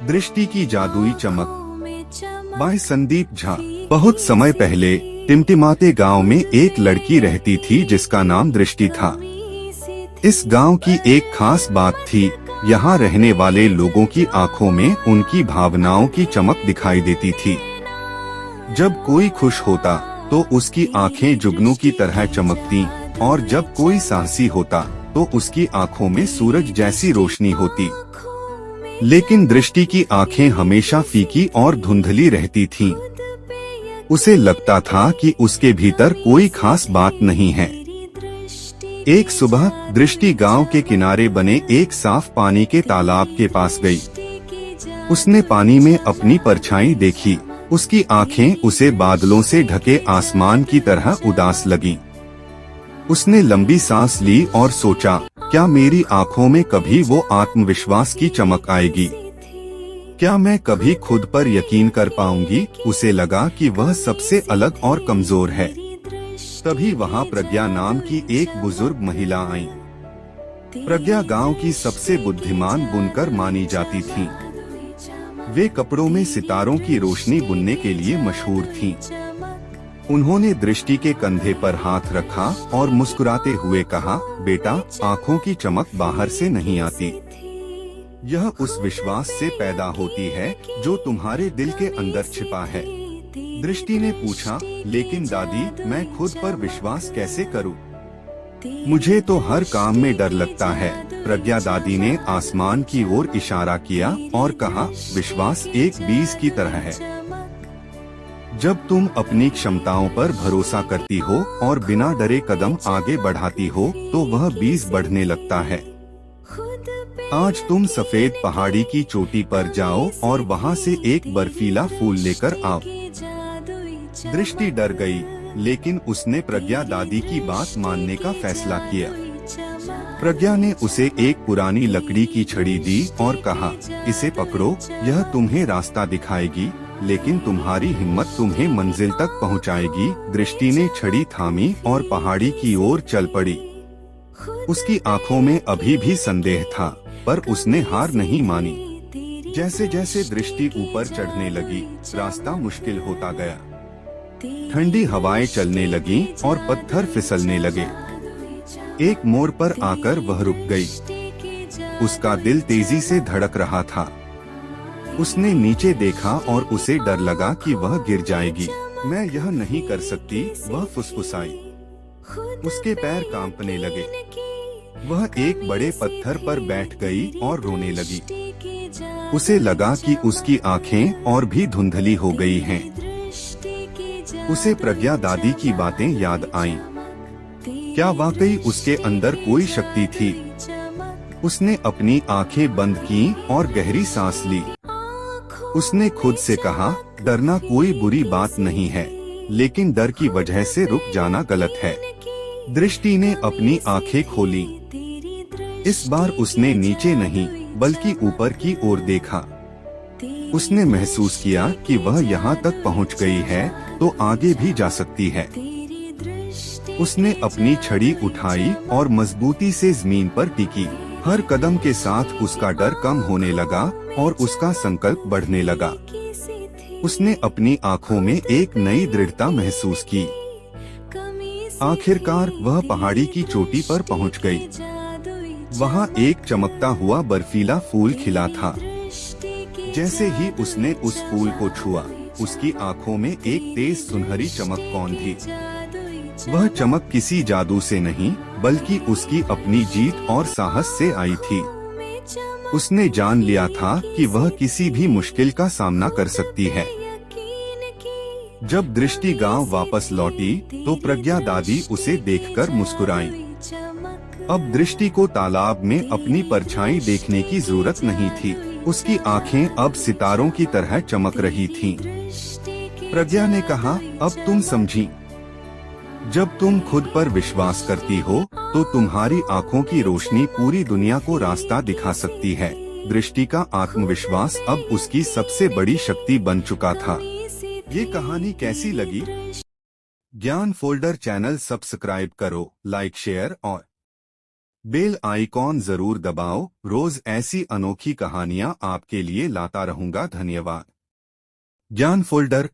दृष्टि की जादुई चमक बाय संदीप झा। बहुत समय पहले टिमटिमाते गांव में एक लड़की रहती थी जिसका नाम दृष्टि था। इस गांव की एक खास बात थी, यहाँ रहने वाले लोगों की आंखों में उनकी भावनाओं की चमक दिखाई देती थी। जब कोई खुश होता तो उसकी आंखें जुगनू की तरह चमकती और जब कोई साहसी होता तो उसकी आंखों में सूरज जैसी रोशनी होती। लेकिन दृष्टि की आंखें हमेशा फीकी और धुंधली रहती थीं। उसे लगता था कि उसके भीतर कोई खास बात नहीं है। एक सुबह दृष्टि गांव के किनारे बने एक साफ पानी के तालाब के पास गई। उसने पानी में अपनी परछाई देखी। उसकी आंखें उसे बादलों से ढके आसमान की तरह उदास लगीं। उसने लंबी सांस ली और सोचा, क्या मेरी आंखों में कभी वो आत्मविश्वास की चमक आएगी? क्या मैं कभी खुद पर यकीन कर पाऊंगी? उसे लगा कि वह सबसे अलग और कमजोर है। तभी वहाँ प्रज्ञा नाम की एक बुजुर्ग महिला आई। प्रज्ञा गांव की सबसे बुद्धिमान बुनकर मानी जाती थीं। वे कपड़ों में सितारों की रोशनी बुनने के लिए मशहूर थीं। उन्होंने दृष्टि के कंधे पर हाथ रखा और मुस्कुराते हुए कहा, बेटा, आँखों की चमक बाहर से नहीं आती, यह उस विश्वास से पैदा होती है जो तुम्हारे दिल के अंदर छिपा है। दृष्टि ने पूछा, लेकिन दादी, मैं खुद पर विश्वास कैसे करूं? मुझे तो हर काम में डर लगता है। प्रज्ञा दादी ने आसमान की ओर इशारा किया और कहा, विश्वास एक बीज की तरह है। जब तुम अपनी क्षमताओं पर भरोसा करती हो और बिना डरे कदम आगे बढ़ाती हो तो वह बीज बढ़ने लगता है। आज तुम सफेद पहाड़ी की चोटी पर जाओ और वहाँ से एक बर्फीला फूल लेकर आओ। दृष्टि डर गई, लेकिन उसने प्रज्ञा दादी की बात मानने का फैसला किया। प्रज्ञा ने उसे एक पुरानी लकड़ी की छड़ी दी और कहा, इसे पकड़ो, यह तुम्हें रास्ता दिखाएगी, लेकिन तुम्हारी हिम्मत तुम्हें मंजिल तक पहुंचाएगी। दृष्टि ने छड़ी थामी और पहाड़ी की ओर चल पड़ी। उसकी आंखों में अभी भी संदेह था, पर उसने हार नहीं मानी। जैसे जैसे दृष्टि ऊपर चढ़ने लगी, रास्ता मुश्किल होता गया। ठंडी हवाएं चलने लगीं और पत्थर फिसलने लगे। एक मोड़ पर आकर वह रुक गई। उसका दिल तेजी से धड़क रहा था। उसने नीचे देखा और उसे डर लगा कि वह गिर जाएगी। मैं यह नहीं कर सकती, वह फुसफुसाई। उसके पैर कांपने लगे। वह एक बड़े पत्थर पर बैठ गई और रोने लगी। उसे लगा कि उसकी आंखें और भी धुंधली हो गई हैं। उसे प्रज्ञा दादी की बातें याद आईं। क्या वाकई उसके अंदर कोई शक्ति थी? उसने अपनी आंखें बंद की और गहरी सांस ली। उसने खुद से कहा, डरना कोई बुरी बात नहीं है, लेकिन डर की वजह से रुक जाना गलत है। दृष्टि ने अपनी आंखें खोली। इस बार उसने नीचे नहीं बल्कि ऊपर की ओर देखा। उसने महसूस किया कि वह यहाँ तक पहुँच गई है तो आगे भी जा सकती है। उसने अपनी छड़ी उठाई और मजबूती से जमीन पर टिकी। हर कदम के साथ उसका डर कम होने लगा और उसका संकल्प बढ़ने लगा। उसने अपनी आंखों में एक नई दृढ़ता महसूस की। आखिरकार वह पहाड़ी की चोटी पर पहुंच गई। वहां एक चमकता हुआ बर्फीला फूल खिला था। जैसे ही उसने उस फूल को छुआ, उसकी आंखों में एक तेज सुनहरी चमक कौंधी। वह चमक किसी जादू से नहीं बल्कि उसकी अपनी जीत और साहस से आई थी। उसने जान लिया था कि वह किसी भी मुश्किल का सामना कर सकती है। जब दृष्टि गांव वापस लौटी तो प्रज्ञा दादी उसे देखकर मुस्कुराई। अब दृष्टि को तालाब में अपनी परछाई देखने की जरूरत नहीं थी। उसकी आंखें अब सितारों की तरह चमक रही थीं। प्रज्ञा ने कहा, अब तुम समझी, जब तुम खुद पर विश्वास करती हो तो तुम्हारी आंखों की रोशनी पूरी दुनिया को रास्ता दिखा सकती है। दृष्टि का आत्मविश्वास अब उसकी सबसे बड़ी शक्ति बन चुका था। ये कहानी कैसी लगी? ज्ञान फोल्डर चैनल सब्सक्राइब करो, लाइक, शेयर और बेल आइकॉन जरूर दबाओ, रोज ऐसी अनोखी कहानियां आपके लिए लाता रहूंगा। धन्यवाद। ज्ञान फोल्डर।